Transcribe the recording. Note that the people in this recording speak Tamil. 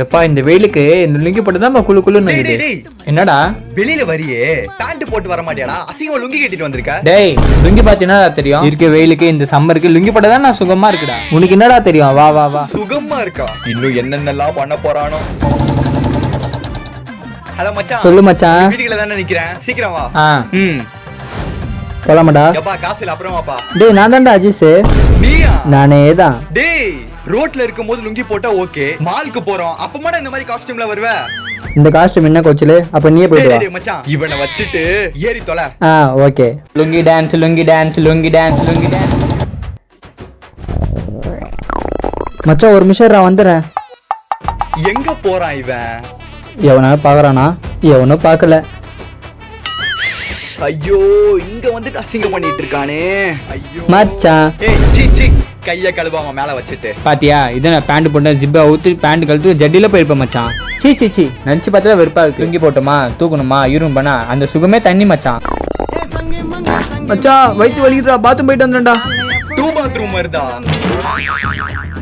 எப்பா இந்த வெயிலுக்கு இந்த லுங்கி போட்டு தான் குளு குளுன்னு இருக்குது. என்னடா வெளியில வரியே பேண்ட் போட்டு வர மாட்டியாடா? அசிங்கமா லுங்கி கட்டிட்டு வந்திருக்க. டேய் லுங்கி பாத்தீங்கன்னா தெரியும் இருக்க வெயிலுக்கு இந்த சம்மருக்கு லுங்கி போட்டா தான் நான் சுகமா இருக்குடா. உனக்கு என்னடா தெரியும்? வா வா வா. சுகமா இருக்கா? இன்னும் என்னென்னலாம் பண்ண போறானோ. ஹலோ மச்சான். சொல்லு மச்சான். வீட்டுக்குள்ள தானே நிக்கிறேன், சீக்கிரம் வா. போலாமாடா? எப்பா காசு இல்ல, அப்புறம் வாப்பா. டேய் நான் தான்டா அஜிஸ். நீயா? நானே தான். டேய் ரோட்ல இருக்கும்போது லுங்கி போட்டா ஓகே, மாலுக்கு போறோம் அப்பமாடா இந்த மாதிரி காஸ்டியூம்ல வருவ? இந்த காஸ்டியூம் என்ன கோச்சலே? அப்ப நீயே போயிடு வா. டேய் மச்சான் இவனை வச்சிட்டு ஏறி தொலை. Okay. Lungi dance lungi dance lungi dance lungi dance. மச்சான் ஒரு நிமிஷம் நான் வந்துறேன். எங்க போறான் இவன்? எவனா பாக்குறானா? எவனும் பார்க்கல. ஐயோ இங்க வந்துட்டு அசிங்கம் பண்ணிட்டு இருக்கானே. ஐயோ மச்சான். ஏய் சீ சீ, கைய கழுவாம மேல வச்சிட்டு. பாத்தியா இது நான் பேண்ட் போட்டேன், ஜிப்பா ஊத்து பேண்ட் கழுத்து ஜட்டில போயிருப்பேன் மச்சான். சீ சீ சீ, நினைச்சு பார்த்தா வெறுப்பா இருக்கு. லுங்கி போட்டோமா தூக்கணுமா யூரின் பண்ணா அந்த சுகமே தண்ணி மச்சான். மச்சான் வயித்து வலிக்குதுடா, பாத்ரூம் போயிட்டு வந்துடா. 2 பாத்ரூம் வருதா?